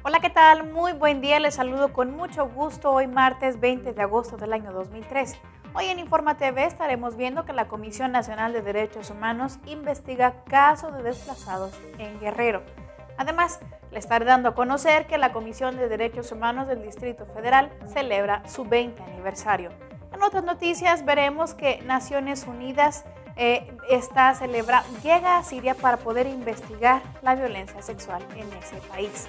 Hola, ¿qué tal? Muy buen día, les saludo con mucho gusto hoy martes 20 de agosto del año 2013. Hoy en Informa TV estaremos viendo que la Comisión Nacional de Derechos Humanos investiga casos de desplazados en Guerrero. Además, le estaré dando a conocer que la Comisión de Derechos Humanos del Distrito Federal celebra su 20 aniversario. En otras noticias veremos que Naciones Unidas llega a Siria para poder investigar la violencia sexual en ese país.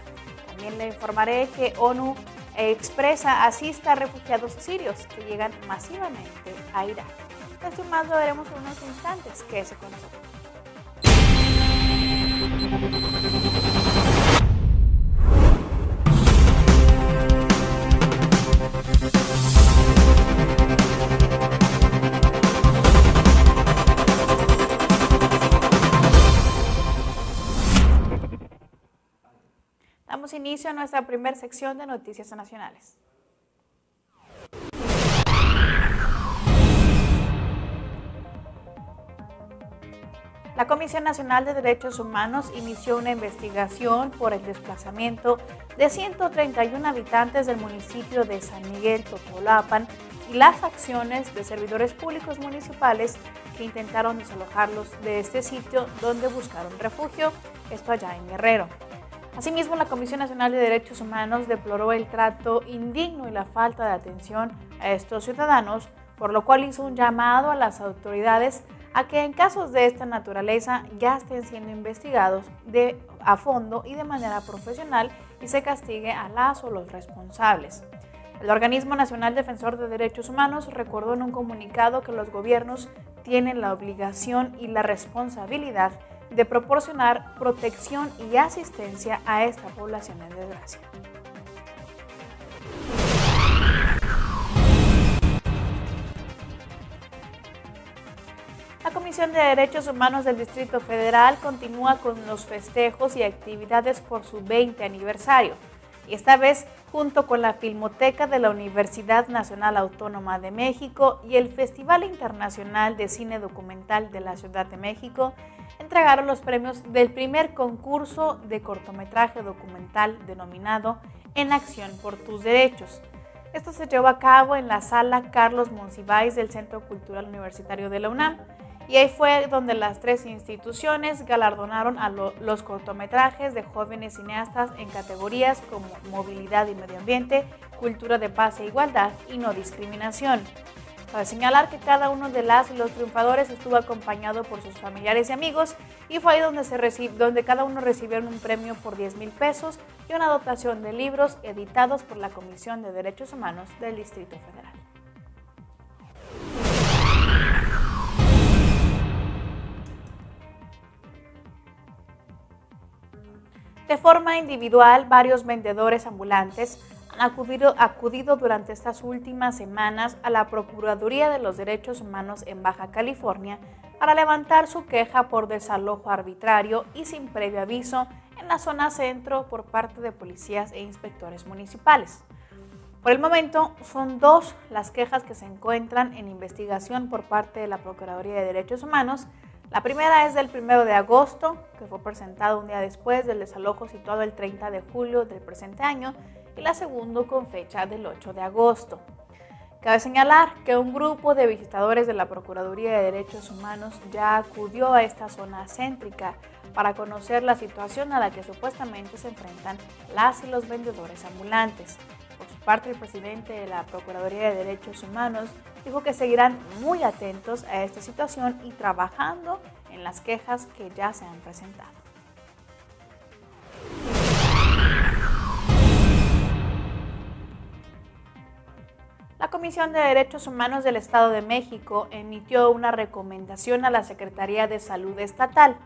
También le informaré que ONU expresa asiste a refugiados sirios que llegan masivamente a Irak. Esto y más lo veremos en unos instantes. Quédese con nosotros. Damos inicio a nuestra primera sección de noticias nacionales. La Comisión Nacional de Derechos Humanos inició una investigación por el desplazamiento de 131 habitantes del municipio de San Miguel Totolapan y las acciones de servidores públicos municipales que intentaron desalojarlos de este sitio donde buscaron refugio, esto allá en Guerrero. Asimismo, la Comisión Nacional de Derechos Humanos deploró el trato indigno y la falta de atención a estos ciudadanos, por lo cual hizo un llamado a las autoridades a que en casos de esta naturaleza ya estén siendo investigados a fondo y de manera profesional y se castigue a las o los responsables. El Organismo Nacional Defensor de Derechos Humanos recordó en un comunicado que los gobiernos tienen la obligación y la responsabilidad de proporcionar protección y asistencia a esta población en desgracia. La Comisión de Derechos Humanos del Distrito Federal continúa con los festejos y actividades por su 20 aniversario, y esta vez junto con la Filmoteca de la Universidad Nacional Autónoma de México y el Festival Internacional de Cine Documental de la Ciudad de México, entregaron los premios del primer concurso de cortometraje documental denominado En Acción por Tus Derechos. Esto se llevó a cabo en la sala Carlos Monsiváis del Centro Cultural Universitario de la UNAM, y ahí fue donde las tres instituciones galardonaron a los cortometrajes de jóvenes cineastas en categorías como movilidad y medio ambiente, cultura de paz e igualdad y no discriminación. Cabe señalar que cada uno de las y los triunfadores estuvo acompañado por sus familiares y amigos, y fue ahí donde cada uno recibieron un premio por 10,000 pesos y una dotación de libros editados por la Comisión de Derechos Humanos del Distrito Federal. De forma individual, varios vendedores ambulantes han acudido durante estas últimas semanas a la Procuraduría de los Derechos Humanos en Baja California para levantar su queja por desalojo arbitrario y sin previo aviso en la zona centro por parte de policías e inspectores municipales. Por el momento, son 2 las quejas que se encuentran en investigación por parte de la Procuraduría de Derechos Humanos. La primera es del 1 de agosto, que fue presentado un día después del desalojo situado el 30 de julio del presente año, y la segunda con fecha del 8 de agosto. Cabe señalar que un grupo de visitadores de la Procuraduría de Derechos Humanos ya acudió a esta zona céntrica para conocer la situación a la que supuestamente se enfrentan las y los vendedores ambulantes. Por su parte, el presidente de la Procuraduría de Derechos Humanos dijo que seguirán muy atentos a esta situación y trabajando en las quejas que ya se han presentado. La Comisión de Derechos Humanos del Estado de México emitió una recomendación a la Secretaría de Salud Estatal,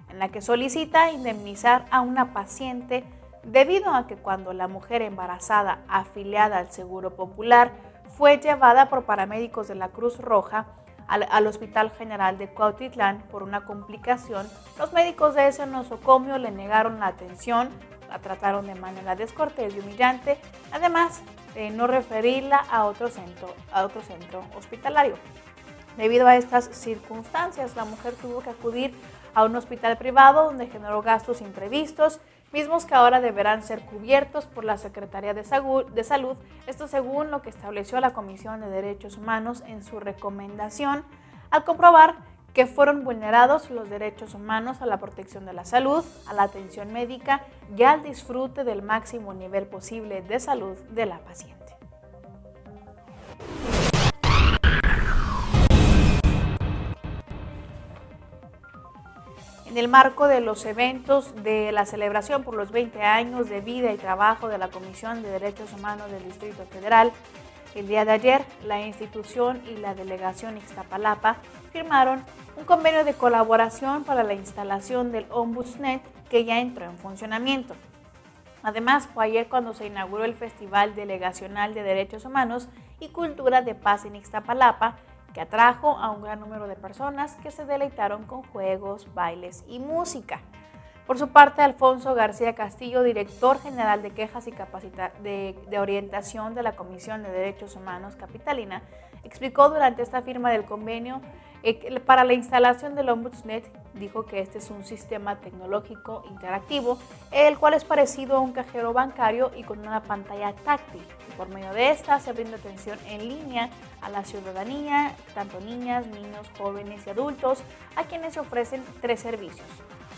en la que solicita indemnizar a una paciente debido a que cuando la mujer embarazada afiliada al Seguro Popular fue llevada por paramédicos de la Cruz Roja al Hospital General de Cuautitlán por una complicación, los médicos de ese nosocomio le negaron la atención, la trataron de manera descortés y humillante, además de no referirla a otro centro hospitalario. Debido a estas circunstancias, la mujer tuvo que acudir a un hospital privado donde generó gastos imprevistos mismos que ahora deberán ser cubiertos por la Secretaría de Salud, esto según lo que estableció la Comisión de Derechos Humanos en su recomendación, al comprobar que fueron vulnerados los derechos humanos a la protección de la salud, a la atención médica y al disfrute del máximo nivel posible de salud de la paciente. En el marco de los eventos de la celebración por los 20 años de vida y trabajo de la Comisión de Derechos Humanos del Distrito Federal, el día de ayer, la institución y la delegación Ixtapalapa firmaron un convenio de colaboración para la instalación del Ombudsnet que ya entró en funcionamiento. Además, fue ayer cuando se inauguró el Festival Delegacional de Derechos Humanos y Cultura de Paz en Ixtapalapa, que atrajo a un gran número de personas que se deleitaron con juegos, bailes y música. Por su parte, Alfonso García Castillo, director general de Quejas y de Orientación de la Comisión de Derechos Humanos Capitalina, explicó durante esta firma del convenio para la instalación del Ombudsnet, dijo que este es un sistema tecnológico interactivo, el cual es parecido a un cajero bancario y con una pantalla táctil. Por medio de esta se brinda atención en línea a la ciudadanía, tanto niñas, niños, jóvenes y adultos, a quienes se ofrecen 3 servicios.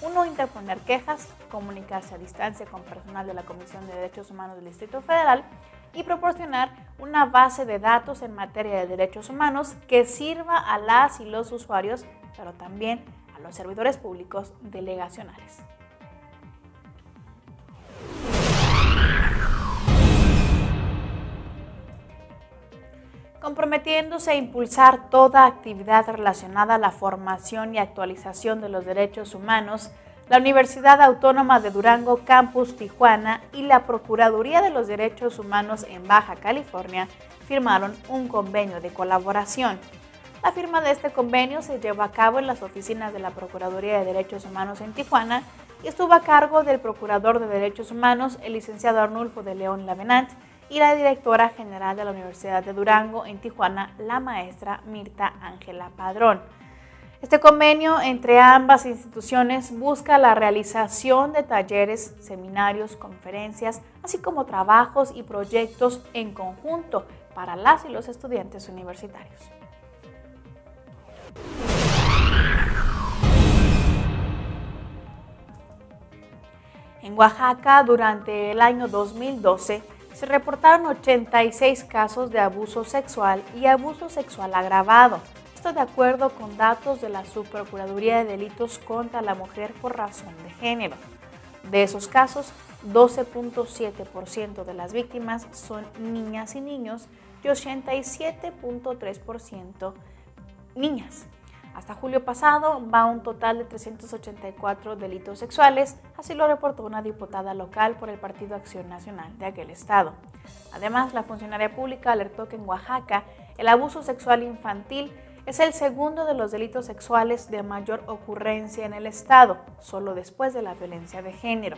1. Interponer quejas, comunicarse a distancia con personal de la Comisión de Derechos Humanos del Distrito Federal y proporcionar una base de datos en materia de derechos humanos que sirva a las y los usuarios, pero también a los servidores públicos delegacionales. Comprometiéndose a impulsar toda actividad relacionada a la formación y actualización de los derechos humanos, la Universidad Autónoma de Durango, Campus Tijuana y la Procuraduría de los Derechos Humanos en Baja California firmaron un convenio de colaboración. La firma de este convenio se llevó a cabo en las oficinas de la Procuraduría de Derechos Humanos en Tijuana y estuvo a cargo del Procurador de Derechos Humanos, el licenciado Arnulfo de León Lavenant, y la directora general de la Universidad de Durango en Tijuana, la maestra Mirta Ángela Padrón. Este convenio entre ambas instituciones busca la realización de talleres, seminarios, conferencias, así como trabajos y proyectos en conjunto para las y los estudiantes universitarios. En Oaxaca, durante el año 2012, se reportaron 86 casos de abuso sexual y abuso sexual agravado. Esto de acuerdo con datos de la Subprocuraduría de Delitos contra la Mujer por razón de género. De esos casos, 12.7% de las víctimas son niñas y niños y 87.3% niñas. Hasta julio pasado va un total de 384 delitos sexuales, así lo reportó una diputada local por el Partido Acción Nacional de aquel estado. Además, la funcionaria pública alertó que en Oaxaca el abuso sexual infantil es el segundo de los delitos sexuales de mayor ocurrencia en el estado, solo después de la violencia de género.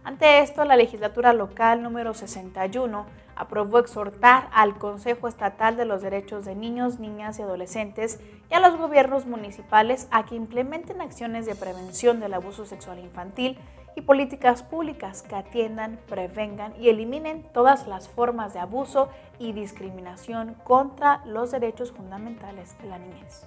Ante esto, la legislatura local número 61 aprobó exhortar al Consejo Estatal de los Derechos de Niños, Niñas y Adolescentes y a los gobiernos municipales a que implementen acciones de prevención del abuso sexual infantil y políticas públicas que atiendan, prevengan y eliminen todas las formas de abuso y discriminación contra los derechos fundamentales de la niñez.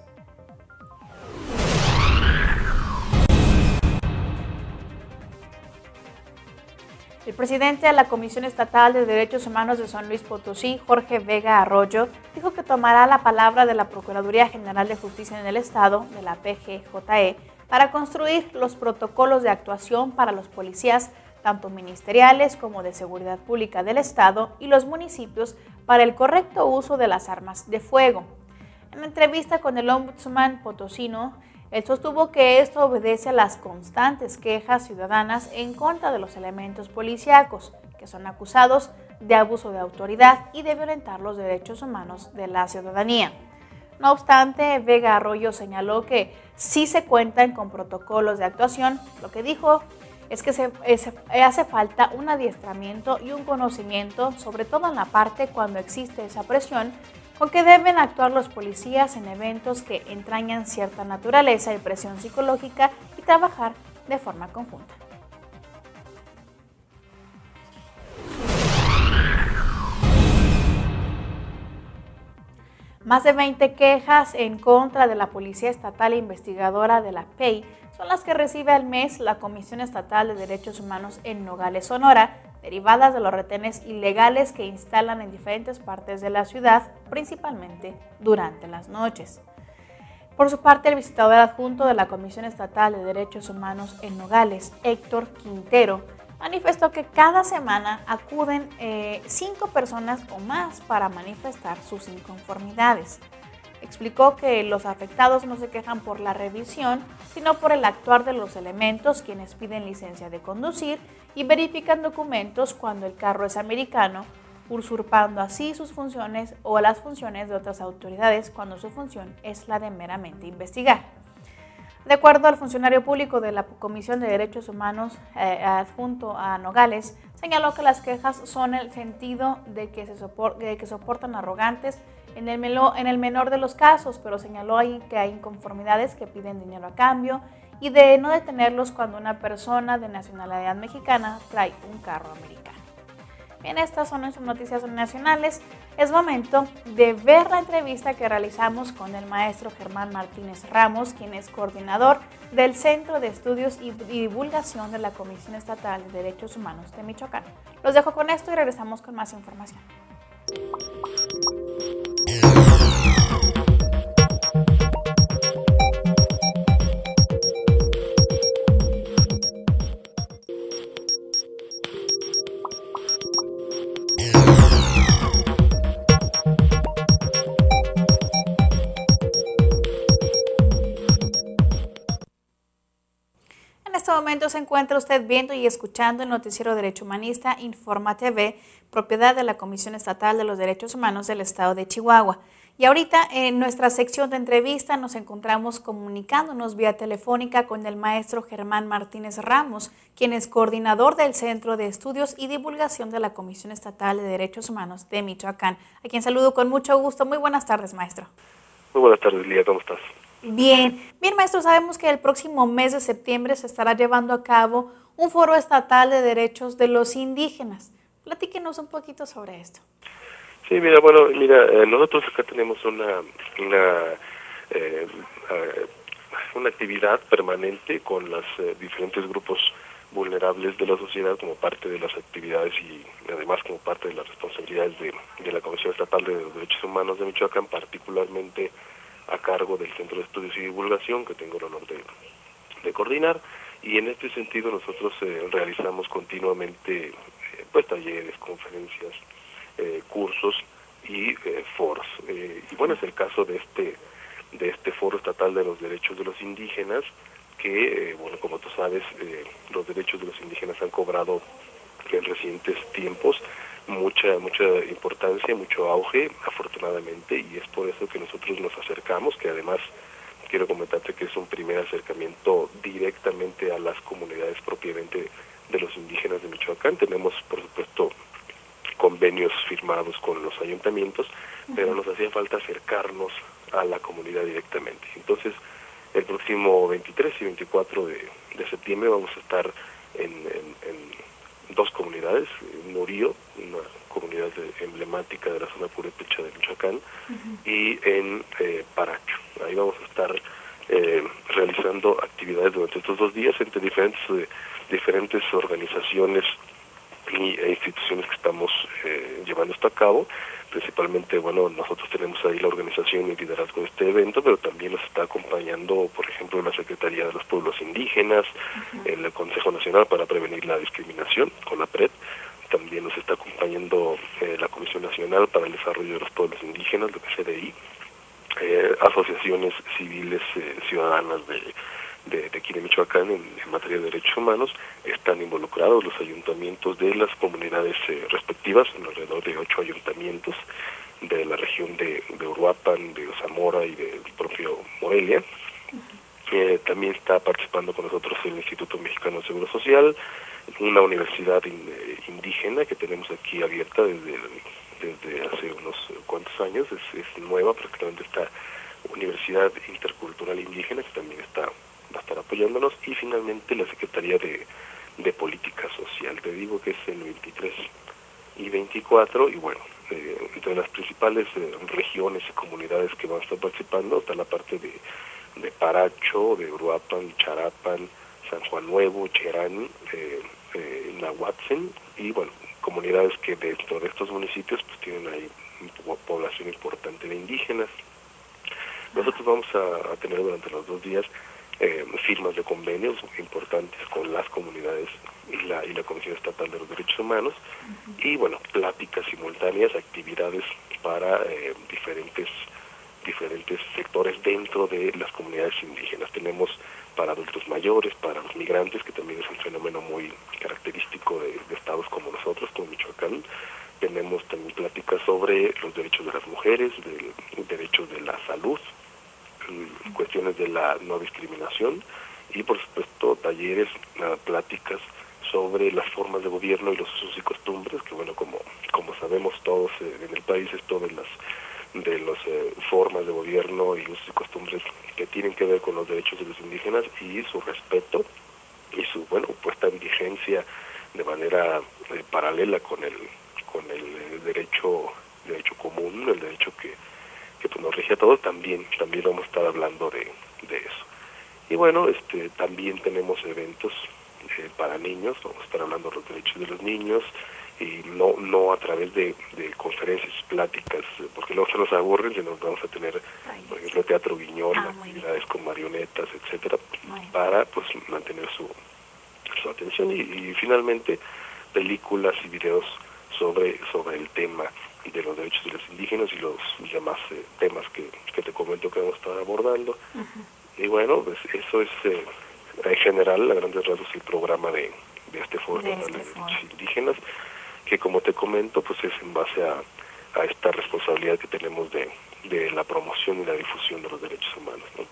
El presidente de la Comisión Estatal de Derechos Humanos de San Luis Potosí, Jorge Vega Arroyo, dijo que tomará la palabra de la Procuraduría General de Justicia en el Estado, de la PGJE, para construir los protocolos de actuación para los policías, tanto ministeriales como de seguridad pública del Estado y los municipios, para el correcto uso de las armas de fuego. En la entrevista con el ombudsman potosino, él sostuvo que esto obedece a las constantes quejas ciudadanas en contra de los elementos policíacos, que son acusados de abuso de autoridad y de violentar los derechos humanos de la ciudadanía. No obstante, Vega Arroyo señaló que sí se cuentan con protocolos de actuación. Lo que dijo es que hace falta un adiestramiento y un conocimiento, sobre todo en la parte cuando existe esa presión, con que deben actuar los policías en eventos que entrañan cierta naturaleza y presión psicológica y trabajar de forma conjunta. Más de 20 quejas en contra de la Policía Estatal e Investigadora de la PEI son las que recibe al mes la Comisión Estatal de Derechos Humanos en Nogales, Sonora, derivadas de los retenes ilegales que instalan en diferentes partes de la ciudad, principalmente durante las noches. Por su parte, el visitador adjunto de la Comisión Estatal de Derechos Humanos en Nogales, Héctor Quintero, manifestó que cada semana acuden 5 personas o más para manifestar sus inconformidades. Explicó que los afectados no se quejan por la revisión, sino por el actuar de los elementos, quienes piden licencia de conducir y verifican documentos cuando el carro es americano, usurpando así sus funciones o las funciones de otras autoridades cuando su función es la de meramente investigar. De acuerdo al funcionario público de la Comisión de Derechos Humanos adjunto a Nogales, señaló que las quejas son en el sentido de que soportan arrogantes en el menor de los casos, pero señaló ahí que hay inconformidades que piden dinero a cambio y de no detenerlos cuando una persona de nacionalidad mexicana trae un carro americano. Bien, estas son nuestras noticias nacionales. Es momento de ver la entrevista que realizamos con el maestro Germán Martínez Ramos, quien es coordinador del Centro de Estudios y Divulgación de la Comisión Estatal de Derechos Humanos de Michoacán. Los dejo con esto y regresamos con más información. En este momento se encuentra usted viendo y escuchando el noticiero Derecho Humanista Informa TV, propiedad de la Comisión Estatal de los Derechos Humanos del Estado de Chihuahua. Y ahorita en nuestra sección de entrevista nos encontramos comunicándonos vía telefónica con el maestro Germán Martínez Ramos, quien es coordinador del Centro de Estudios y Divulgación de la Comisión Estatal de Derechos Humanos de Michoacán, a quien saludo con mucho gusto. Muy buenas tardes, maestro. Muy buenas tardes, Lía, ¿cómo estás? Bien, maestro, sabemos que el próximo mes de septiembre se estará llevando a cabo un foro estatal de derechos de los indígenas. Platíquenos un poquito sobre esto. Sí, mira, nosotros acá tenemos una actividad permanente con los diferentes grupos vulnerables de la sociedad como parte de las actividades y además como parte de las responsabilidades de la Comisión Estatal de Derechos Humanos de Michoacán, particularmente a cargo del Centro de Estudios y Divulgación, que tengo el honor de coordinar, y en este sentido nosotros realizamos continuamente talleres, conferencias, cursos y foros. Y bueno, es el caso de este Foro Estatal de los Derechos de los Indígenas, que, como tú sabes, los derechos de los indígenas han cobrado en recientes tiempos mucha importancia, mucho auge, afortunadamente, y es por eso que nosotros nos acercamos, que además quiero comentarte que es un primer acercamiento directamente a las comunidades propiamente de los indígenas de Michoacán. Tenemos, por supuesto, convenios firmados con los ayuntamientos, pero nos hacía falta acercarnos a la comunidad directamente. Entonces, el próximo 23 y 24 de septiembre vamos a estar en 2 comunidades, Nurío, una comunidad emblemática de la zona purépecha de Michoacán, y en Paracho. Ahí vamos a estar realizando actividades durante estos 2 días entre diferentes organizaciones e instituciones que estamos llevando esto a cabo. Principalmente, nosotros tenemos ahí la organización y liderazgo de este evento, pero también nos está acompañando, por ejemplo, la Secretaría de los Pueblos Indígenas, el Consejo Nacional para Prevenir la Discriminación, CONAPRED. También nos está acompañando la Comisión Nacional para el Desarrollo de los Pueblos Indígenas, lo que es CDI, asociaciones civiles ciudadanas de aquí de Michoacán en materia de derechos humanos. Están involucrados los ayuntamientos de las comunidades respectivas, alrededor de 8 ayuntamientos de la región de Uruapan, de Zamora y del propio Morelia. También está participando con nosotros el Instituto Mexicano de Seguro Social, una universidad indígena que tenemos aquí abierta desde hace unos cuantos años, es nueva, prácticamente esta Universidad Intercultural Indígena, que también va a estar apoyándonos, y finalmente la Secretaría de Política Social. Te digo que es el 23 y 24, y entre las principales regiones y comunidades que van a estar participando está la parte de Paracho, de Uruapan, Charapan, San Juan Nuevo, Cherán, Nahuatzen, y bueno, comunidades que dentro de estos municipios pues tienen ahí población importante de indígenas. Nosotros vamos a tener durante los 2 días firmas de convenios importantes con las comunidades y la Comisión Estatal de los Derechos Humanos, y bueno, pláticas simultáneas, actividades para diferentes sectores dentro de las comunidades indígenas. Tenemos para adultos mayores, para los migrantes, que también es un fenómeno muy característico de estados como nosotros, como Michoacán. Tenemos también pláticas sobre los derechos de las mujeres, derechos de la salud, cuestiones de la no discriminación, y por supuesto talleres, pláticas sobre las formas de gobierno y los usos y costumbres, que bueno, como sabemos todos en el país, esto de las formas de gobierno y usos y costumbres que tienen que ver con los derechos de los indígenas y su respeto y su puesta en vigencia de manera paralela con el derecho común, el derecho que pues nos rige a todos. También vamos a estar hablando de eso. Y bueno, también tenemos eventos para niños, vamos a estar hablando de los derechos de los niños, y no a través de conferencias, pláticas, porque luego se nos aburren, sino vamos a tener, por ejemplo, teatro guiñol, actividades con marionetas, etcétera, para pues mantener su atención, y finalmente películas y videos sobre el tema de los derechos de los indígenas y los demás temas que te comento que vamos a estar abordando. Y bueno, pues eso es en general, a grandes rasgos, el programa de este Foro Nacional de Derechos Indígenas, que como te comento, pues es en base a esta responsabilidad que tenemos de la promoción y la difusión de los derechos humanos, ¿no?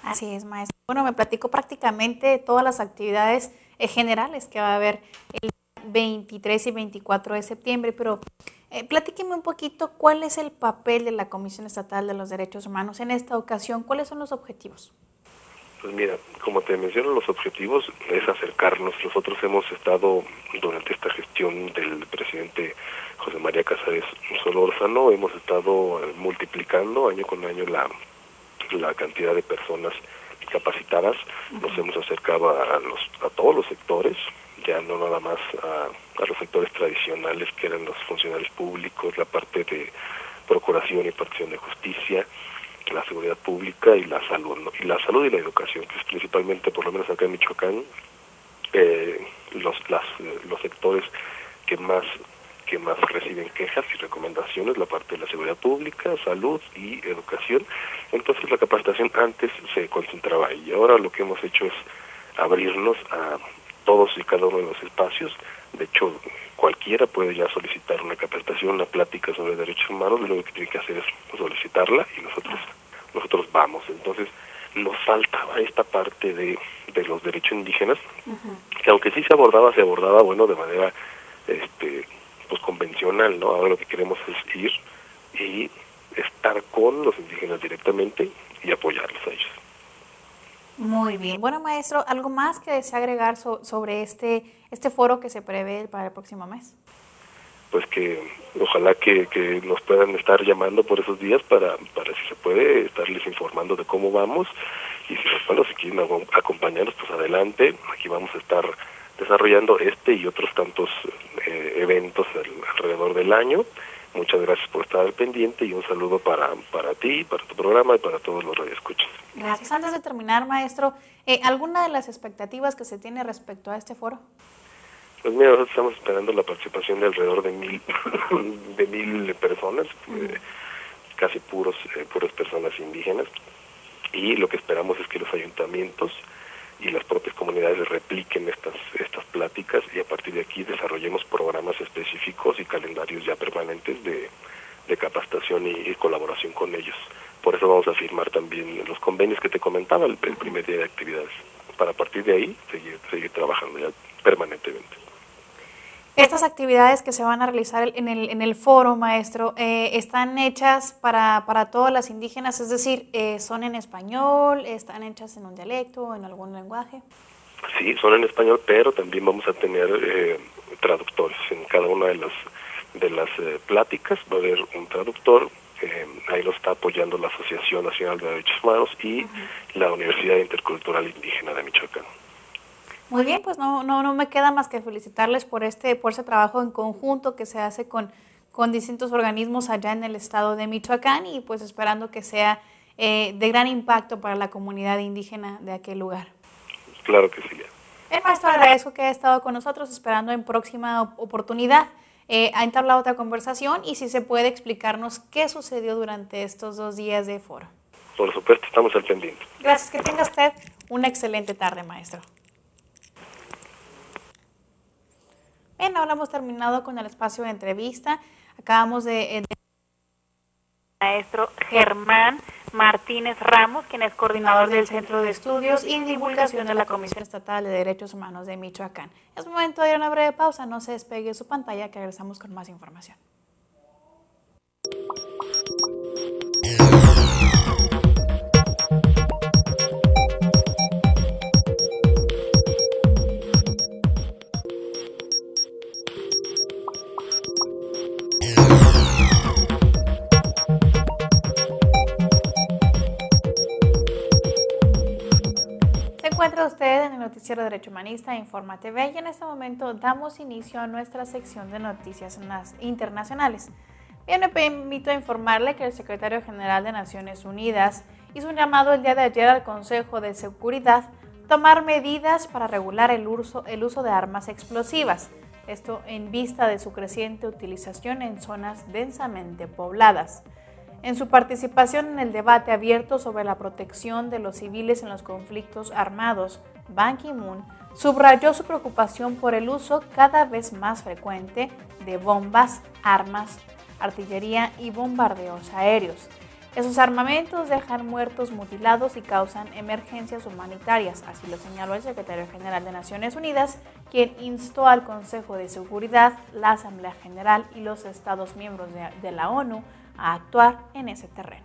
Así es, maestro. Bueno, me platicó prácticamente todas las actividades generales que va a haber el 23 y 24 de septiembre, pero platíqueme un poquito cuál es el papel de la Comisión Estatal de los Derechos Humanos en esta ocasión, cuáles son los objetivos. Pues mira, como te menciono, los objetivos es acercarnos. Nosotros hemos estado, durante esta gestión del presidente José María Casares Solórzano, hemos estado multiplicando año con año la cantidad de personas capacitadas. Nos hemos acercado a todos los sectores, ya no nada más a los sectores tradicionales que eran los funcionarios públicos, la parte de procuración y partición de justicia, la seguridad pública y la salud, ¿no? Y la salud y la educación, que es principalmente, por lo menos acá en Michoacán, los sectores que más reciben quejas y recomendaciones, la parte de la seguridad pública, salud y educación. Entonces la capacitación antes se concentraba ahí, y ahora lo que hemos hecho es abrirnos a todos y cada uno de los espacios. De hecho, cualquiera puede ya solicitar una capacitación, una plática sobre derechos humanos. Lo único que tiene que hacer es solicitarla y nosotros vamos. Entonces, nos faltaba esta parte de los derechos indígenas, que aunque sí se abordaba, bueno, de manera pues convencional, ¿no? Ahora lo que queremos es ir y estar con los indígenas directamente y apoyarlos a ellos. Muy bien. Bueno, maestro, ¿algo más que desea agregar sobre este foro que se prevé para el próximo mes? Pues que ojalá que nos puedan estar llamando por esos días para si se puede estarles informando de cómo vamos, y si quieren acompañarnos, pues adelante. Aquí vamos a estar desarrollando y otros tantos eventos alrededor del año. Muchas gracias por estar al pendiente, y un saludo para ti, para tu programa y para todos los radioescuchas. Gracias. Antes de terminar, maestro, ¿alguna de las expectativas que se tiene respecto a este foro? Pues mira, nosotros estamos esperando la participación de alrededor de 1,000 personas, casi puras personas indígenas, y lo que esperamos es que los ayuntamientos y las propias comunidades repliquen estas pláticas, y a partir de aquí desarrollemos programas específicos y calendarios ya permanentes de capacitación y colaboración con ellos. Por eso vamos a firmar también los convenios que te comentaba el primer día de actividades, para a partir de ahí seguir trabajando ya permanentemente. Estas actividades que se van a realizar en el foro, maestro, ¿están hechas para todas las indígenas? Es decir, ¿son en español? ¿Están hechas en un dialecto o en algún lenguaje? Sí, son en español, pero también vamos a tener traductores en cada una de las pláticas, va a haber un traductor, ahí lo está apoyando la Asociación Nacional de Derechos Humanos y la Universidad Intercultural Indígena de Michoacán. Muy bien, pues no me queda más que felicitarles por ese trabajo en conjunto que se hace con distintos organismos allá en el estado de Michoacán y pues esperando que sea de gran impacto para la comunidad indígena de aquel lugar. Claro que sí. Maestro, agradezco que haya estado con nosotros, esperando en próxima oportunidad a entablar otra conversación y si se puede explicarnos qué sucedió durante estos 2 días de foro. Por supuesto, estamos al pendiente. Gracias, que tenga usted una excelente tarde, maestro. Bien, ahora hemos terminado con el espacio de entrevista. Acabamos de maestro Germán Martínez Ramos, quien es coordinador del Centro de Estudios y Divulgación de la Comisión Estatal de Derechos Humanos de Michoacán. Es momento de ir a una breve pausa, no se despegue de su pantalla, que regresamos con más información. Se encuentra usted en el noticiero Derecho Humanista Informa TV y en este momento damos inicio a nuestra sección de noticias internacionales. Bien, me permito informarle que el secretario general de Naciones Unidas hizo un llamado el día de ayer al Consejo de Seguridad a tomar medidas para regular el uso de armas explosivas, esto en vista de su creciente utilización en zonas densamente pobladas. En su participación en el debate abierto sobre la protección de los civiles en los conflictos armados, Ban Ki-moon subrayó su preocupación por el uso cada vez más frecuente de bombas, armas, artillería y bombardeos aéreos. Esos armamentos dejan muertos, mutilados y causan emergencias humanitarias, así lo señaló el secretario general de Naciones Unidas, quien instó al Consejo de Seguridad, la Asamblea General y los Estados miembros de la ONU a actuar en ese terreno.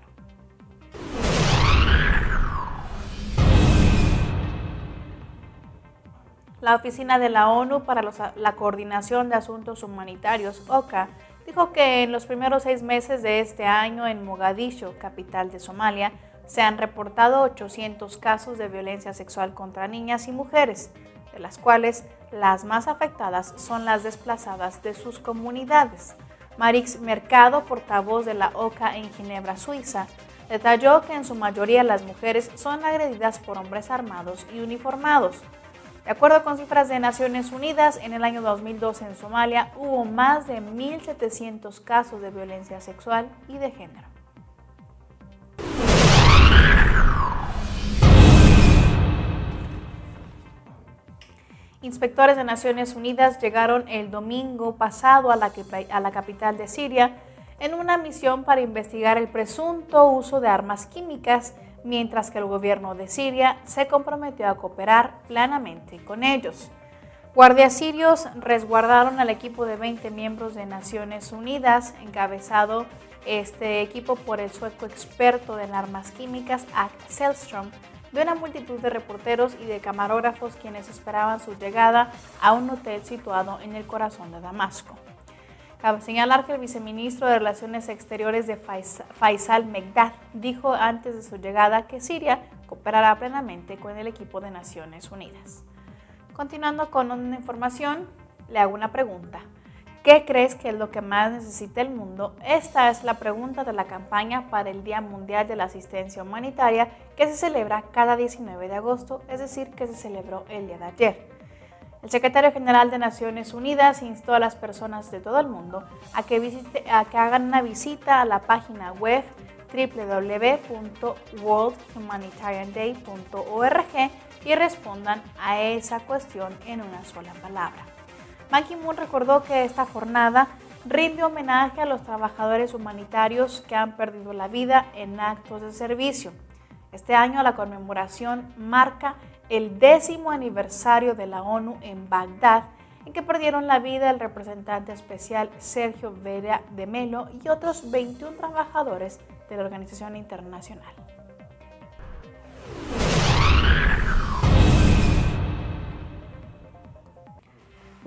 La Oficina de la ONU para la Coordinación de Asuntos Humanitarios, OCHA, dijo que en los primeros 6 meses de este año en Mogadiscio, capital de Somalia, se han reportado 800 casos de violencia sexual contra niñas y mujeres, de las cuales las más afectadas son las desplazadas de sus comunidades. Marix Mercado, portavoz de la OCHA en Ginebra, Suiza, detalló que en su mayoría las mujeres son agredidas por hombres armados y uniformados. De acuerdo con cifras de Naciones Unidas, en el año 2012 en Somalia hubo más de 1.700 casos de violencia sexual y de género. Inspectores de Naciones Unidas llegaron el domingo pasado a la capital de Siria en una misión para investigar el presunto uso de armas químicas, mientras que el gobierno de Siria se comprometió a cooperar plenamente con ellos. Guardias sirios resguardaron al equipo de 20 miembros de Naciones Unidas, encabezado este equipo por el sueco experto en armas químicas, Ack Sellström, de una multitud de reporteros y de camarógrafos quienes esperaban su llegada a un hotel situado en el corazón de Damasco. Cabe señalar que el viceministro de Relaciones Exteriores de Faisal Mekdad dijo antes de su llegada que Siria cooperará plenamente con el equipo de Naciones Unidas. Continuando con una información, le hago una pregunta. ¿Qué crees que es lo que más necesita el mundo? Esta es la pregunta de la campaña para el Día Mundial de la Asistencia Humanitaria que se celebra cada 19 de agosto, es decir, que se celebró el día de ayer. El secretario general de Naciones Unidas instó a las personas de todo el mundo a que hagan una visita a la página web www.worldhumanitarianday.org y respondan a esa cuestión en una sola palabra. Ban Ki-moon recordó que esta jornada rinde homenaje a los trabajadores humanitarios que han perdido la vida en actos de servicio. Este año la conmemoración marca el 10º aniversario de la ONU en Bagdad, en que perdieron la vida el representante especial Sergio Vera de Mello y otros 21 trabajadores de la organización internacional.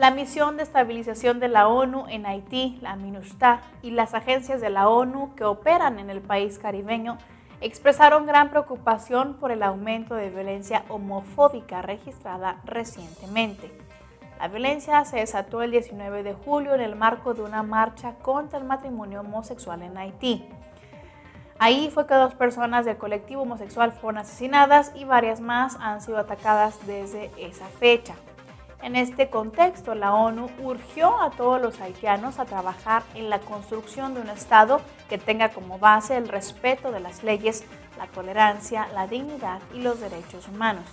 La misión de estabilización de la ONU en Haití, la MINUSTAH, y las agencias de la ONU que operan en el país caribeño expresaron gran preocupación por el aumento de violencia homofóbica registrada recientemente. La violencia se desató el 19 de julio en el marco de una marcha contra el matrimonio homosexual en Haití. Ahí fue que 2 personas del colectivo homosexual fueron asesinadas y varias más han sido atacadas desde esa fecha. En este contexto, la ONU urgió a todos los haitianos a trabajar en la construcción de un Estado que tenga como base el respeto de las leyes, la tolerancia, la dignidad y los derechos humanos.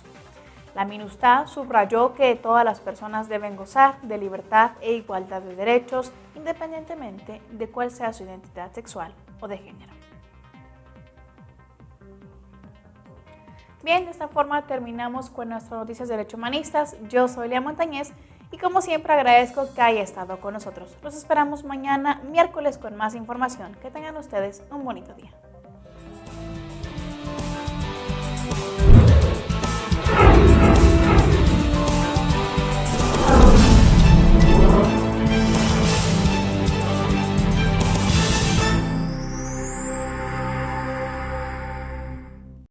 La MINUSTAH subrayó que todas las personas deben gozar de libertad e igualdad de derechos, independientemente de cuál sea su identidad sexual o de género. Bien, de esta forma terminamos con nuestras noticias de Derecho Humanistas. Yo soy Lea Montañez y como siempre agradezco que haya estado con nosotros. Los esperamos mañana miércoles con más información. Que tengan ustedes un bonito día.